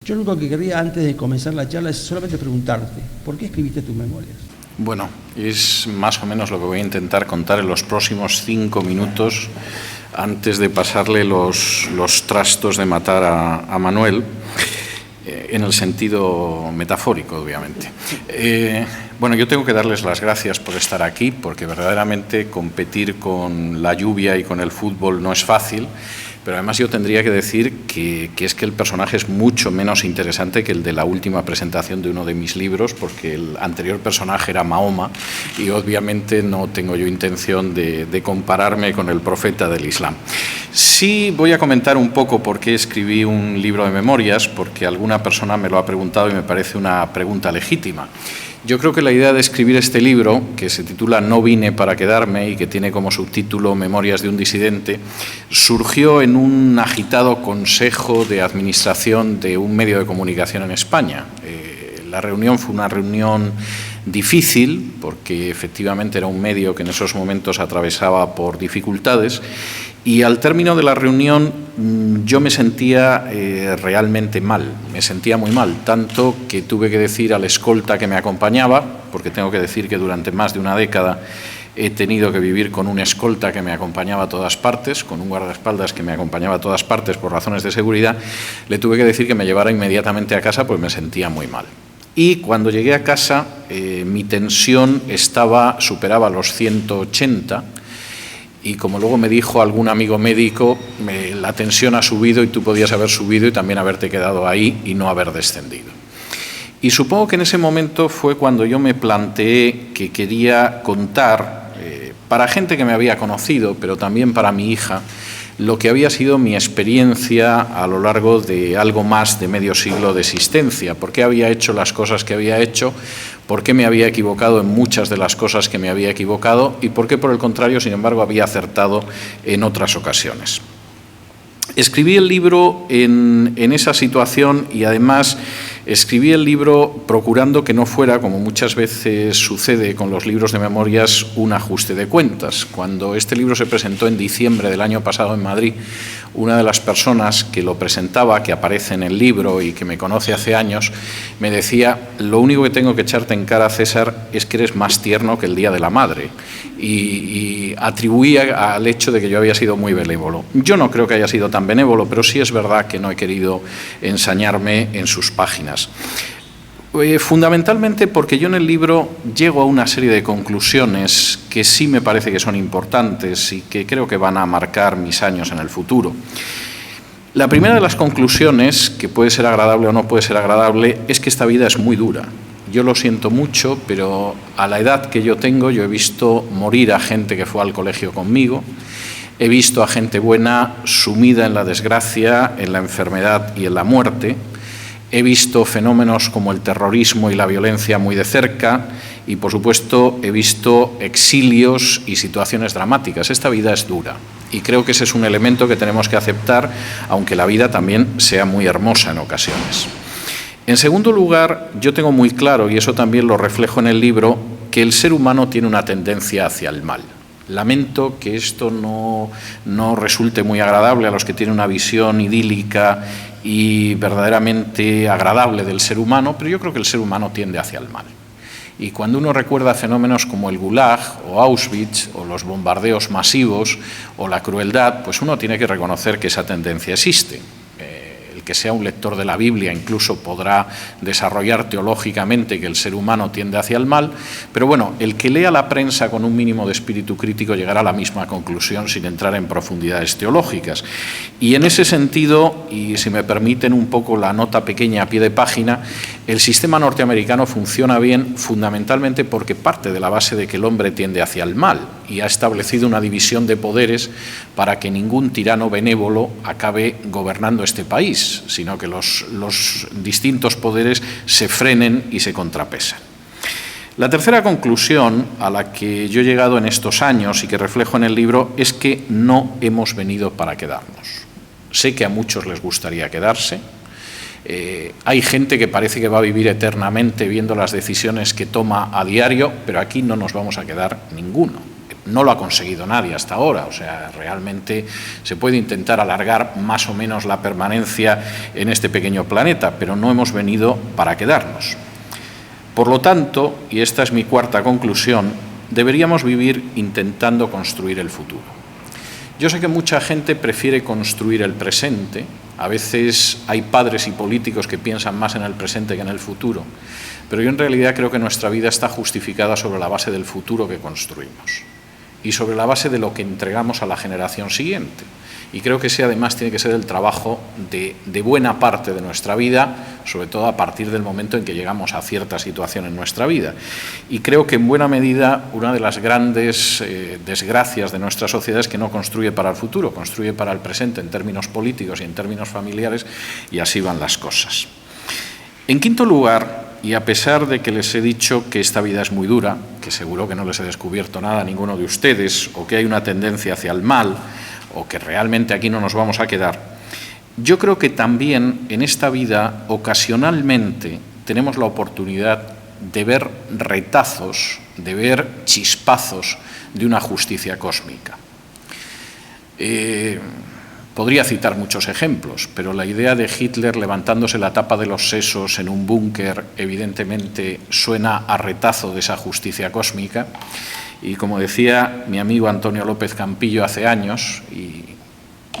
Yo lo único que querría antes de comenzar la charla es solamente preguntarte, ¿por qué escribiste tus memorias? Bueno, es más o menos lo que voy a intentar contar en los próximos 5 minutos antes de pasarle los trastos de matar a Manuel, en el sentido metafórico, obviamente. Bueno, yo tengo que darles las gracias por estar aquí, porque verdaderamente competir con la lluvia y con el fútbol no es fácil, pero además yo tendría que decir que es que el personaje es mucho menos interesante que el de la última presentación de uno de mis libros, porque el anterior personaje era Mahoma y obviamente no tengo yo intención de compararme con el profeta del Islam. Sí voy a comentar un poco por qué escribí un libro de memorias, porque alguna persona me lo ha preguntado y me parece una pregunta legítima. Yo creo que la idea de escribir este libro, que se titula No vine para quedarme y que tiene como subtítulo Memorias de un disidente, surgió en un agitado consejo de administración de un medio de comunicación en España. La reunión fue una reunión difícil, porque efectivamente era un medio que en esos momentos atravesaba por dificultades, y al término de la reunión yo me sentía realmente mal, me sentía muy mal, tanto que tuve que decir al escolta que me acompañaba, porque tengo que decir que durante más de una década he tenido que vivir con un escolta que me acompañaba a todas partes, con un guardaespaldas que me acompañaba a todas partes por razones de seguridad, le tuve que decir que me llevara inmediatamente a casa, pues me sentía muy mal. Y cuando llegué a casa, mi tensión superaba los 180, y como luego me dijo algún amigo médico, la tensión ha subido y tú podías haber subido y también haberte quedado ahí y no haber descendido. Y supongo que en ese momento fue cuando yo me planteé que quería contar, para gente que me había conocido, pero también para mi hija, lo que había sido mi experiencia a lo largo de algo más de medio siglo de existencia, por qué había hecho las cosas que había hecho, por qué me había equivocado en muchas de las cosas que me había equivocado y por qué, por el contrario, sin embargo, había acertado en otras ocasiones. Escribí el libro en esa situación y además escribí el libro procurando que no fuera, como muchas veces sucede con los libros de memorias, un ajuste de cuentas. Cuando este libro se presentó en diciembre del año pasado en Madrid, una de las personas que lo presentaba, que aparece en el libro y que me conoce hace años, me decía: lo único que tengo que echarte en cara, César, es que eres más tierno que el Día de la Madre. Y atribuía al hecho de que yo había sido muy benévolo. Yo no creo que haya sido tan benévolo, pero sí es verdad que no he querido ensañarme en sus páginas. Fundamentalmente porque yo en el libro llego a una serie de conclusiones que sí me parece que son importantes y que creo que van a marcar mis años en el futuro. La primera de las conclusiones, que puede ser agradable o no puede ser agradable, es que esta vida es muy dura. Yo lo siento mucho, pero a la edad que yo tengo, yo he visto morir a gente que fue al colegio conmigo, he visto a gente buena sumida en la desgracia, en la enfermedad y en la muerte, he visto fenómenos como el terrorismo y la violencia muy de cerca y, por supuesto, he visto exilios y situaciones dramáticas. Esta vida es dura y creo que ese es un elemento que tenemos que aceptar, aunque la vida también sea muy hermosa en ocasiones. En segundo lugar, yo tengo muy claro, y eso también lo reflejo en el libro, que el ser humano tiene una tendencia hacia el mal. Lamento que esto no resulte muy agradable a los que tienen una visión idílica y verdaderamente agradable del ser humano, pero yo creo que el ser humano tiende hacia el mal. Y cuando uno recuerda fenómenos como el Gulag o Auschwitz o los bombardeos masivos o la crueldad, pues uno tiene que reconocer que esa tendencia existe. Que sea un lector de la Biblia incluso podrá desarrollar teológicamente que el ser humano tiende hacia el mal, pero bueno, el que lea la prensa con un mínimo de espíritu crítico llegará a la misma conclusión sin entrar en profundidades teológicas. Y en ese sentido, y si me permiten un poco la nota pequeña a pie de página, el sistema norteamericano funciona bien fundamentalmente porque parte de la base de que el hombre tiende hacia el mal y ha establecido una división de poderes para que ningún tirano benévolo acabe gobernando este país, sino que los distintos poderes se frenen y se contrapesan. La tercera conclusión a la que yo he llegado en estos años y que reflejo en el libro es que no hemos venido para quedarnos. Sé que a muchos les gustaría quedarse. Hay gente que parece que va a vivir eternamente viendo las decisiones que toma a diario, pero aquí no nos vamos a quedar ninguno. No lo ha conseguido nadie hasta ahora, o sea, realmente se puede intentar alargar más o menos la permanencia en este pequeño planeta, pero no hemos venido para quedarnos. Por lo tanto, y esta es mi cuarta conclusión, deberíamos vivir intentando construir el futuro. Yo sé que mucha gente prefiere construir el presente, a veces hay padres y políticos que piensan más en el presente que en el futuro, pero yo en realidad creo que nuestra vida está justificada sobre la base del futuro que construimos y sobre la base de lo que entregamos a la generación siguiente. Y creo que ese además tiene que ser el trabajo de buena parte de nuestra vida, sobre todo a partir del momento en que llegamos a cierta situación en nuestra vida. Y creo que en buena medida una de las grandes desgracias de nuestra sociedad es que no construye para el futuro, construye para el presente en términos políticos y en términos familiares, y así van las cosas. En quinto lugar, y a pesar de que les he dicho que esta vida es muy dura, que seguro que no les he descubierto nada a ninguno de ustedes, o que hay una tendencia hacia el mal, o que realmente aquí no nos vamos a quedar, yo creo que también en esta vida ocasionalmente tenemos la oportunidad de ver retazos, de ver chispazos de una justicia cósmica. Podría citar muchos ejemplos, pero la idea de Hitler levantándose la tapa de los sesos en un búnker evidentemente suena a retazo de esa justicia cósmica. Y como decía mi amigo Antonio López Campillo hace años, y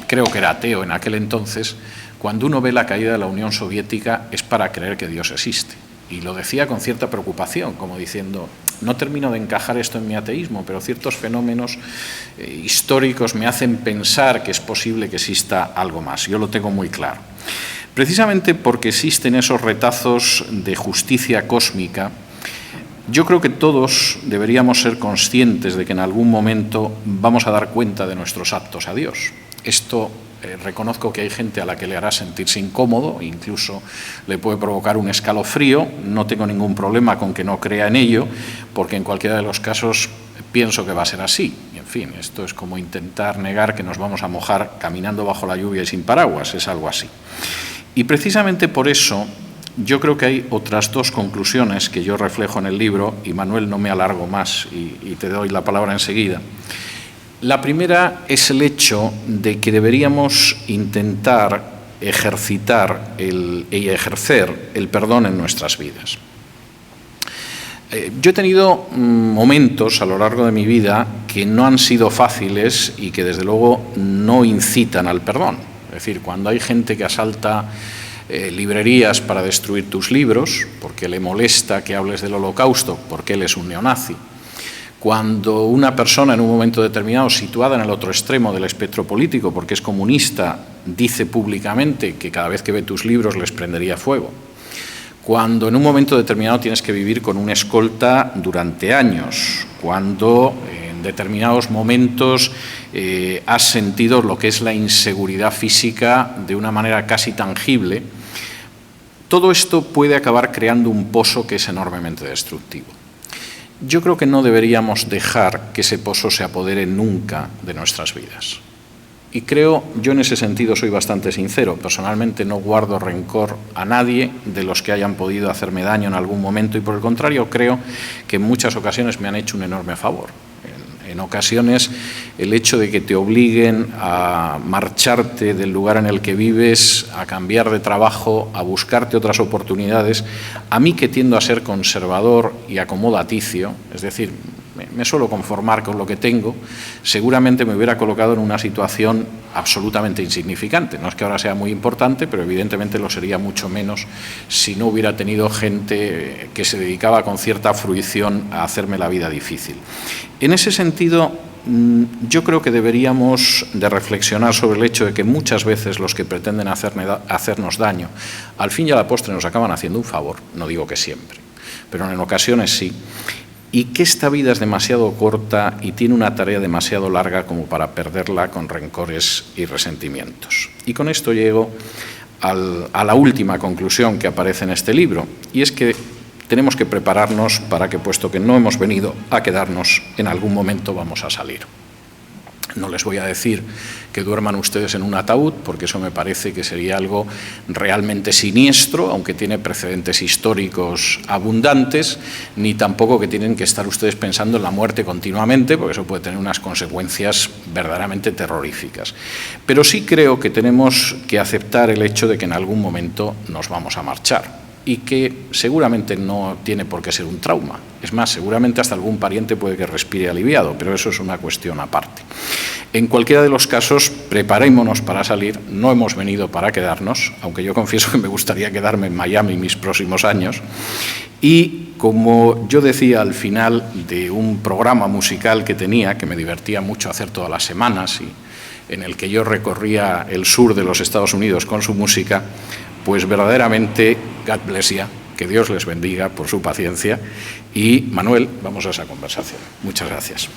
creo que era ateo en aquel entonces, cuando uno ve la caída de la Unión Soviética es para creer que Dios existe. Y lo decía con cierta preocupación, como diciendo, no termino de encajar esto en mi ateísmo, pero ciertos fenómenos históricos me hacen pensar que es posible que exista algo más. Yo lo tengo muy claro. Precisamente porque existen esos retazos de justicia cósmica, yo creo que todos deberíamos ser conscientes de que en algún momento vamos a dar cuenta de nuestros actos a Dios. Esto reconozco que hay gente a la que le hará sentirse incómodo, incluso le puede provocar un escalofrío. No tengo ningún problema con que no crea en ello, porque en cualquiera de los casos pienso que va a ser así. Y en fin, esto es como intentar negar que nos vamos a mojar caminando bajo la lluvia y sin paraguas, es algo así. Y precisamente por eso yo creo que hay otras dos conclusiones que yo reflejo en el libro, y Manuel, no me alargo más y te doy la palabra enseguida. La primera es el hecho de que deberíamos intentar ejercitar y ejercer el perdón en nuestras vidas. Yo he tenido momentos a lo largo de mi vida que no han sido fáciles y que desde luego no incitan al perdón. Es decir, cuando hay gente que asalta librerías para destruir tus libros, porque le molesta que hables del Holocausto, porque él es un neonazi. Cuando una persona en un momento determinado, situada en el otro extremo del espectro político, porque es comunista, dice públicamente que cada vez que ve tus libros les prendería fuego. Cuando en un momento determinado tienes que vivir con una escolta durante años. Cuando en determinados momentos has sentido lo que es la inseguridad física de una manera casi tangible. Todo esto puede acabar creando un pozo que es enormemente destructivo. Yo creo que no deberíamos dejar que ese pozo se apodere nunca de nuestras vidas. Y creo, yo en ese sentido soy bastante sincero, personalmente no guardo rencor a nadie de los que hayan podido hacerme daño en algún momento, y por el contrario creo que en muchas ocasiones me han hecho un enorme favor. En ocasiones el hecho de que te obliguen a marcharte del lugar en el que vives, a cambiar de trabajo, a buscarte otras oportunidades, a mí que tiendo a ser conservador y acomodaticio, es decir, me suelo conformar con lo que tengo, seguramente me hubiera colocado en una situación absolutamente insignificante. No es que ahora sea muy importante, pero evidentemente lo sería mucho menos si no hubiera tenido gente que se dedicaba con cierta fruición a hacerme la vida difícil. En ese sentido, yo creo que deberíamos de reflexionar sobre el hecho de que muchas veces los que pretenden hacernos daño, al fin y a la postre nos acaban haciendo un favor, no digo que siempre, pero en ocasiones sí. Y que esta vida es demasiado corta y tiene una tarea demasiado larga como para perderla con rencores y resentimientos. Y con esto llego a la última conclusión que aparece en este libro, y es que tenemos que prepararnos para que, puesto que no hemos venido a quedarnos, en algún momento vamos a salir. No les voy a decir que duerman ustedes en un ataúd, porque eso me parece que sería algo realmente siniestro, aunque tiene precedentes históricos abundantes, ni tampoco que tienen que estar ustedes pensando en la muerte continuamente, porque eso puede tener unas consecuencias verdaderamente terroríficas. Pero sí creo que tenemos que aceptar el hecho de que en algún momento nos vamos a marchar, y que seguramente no tiene por qué ser un trauma. Es más, seguramente hasta algún pariente puede que respire aliviado, pero eso es una cuestión aparte. En cualquiera de los casos, preparémonos para salir. No hemos venido para quedarnos, aunque yo confieso que me gustaría quedarme en Miami mis próximos años. Y como yo decía al final de un programa musical que tenía, que me divertía mucho hacer todas las semanas y en el que yo recorría el sur de los Estados Unidos con su música, pues verdaderamente, God bless you, que Dios les bendiga por su paciencia. Y Manuel, vamos a esa conversación. Muchas gracias.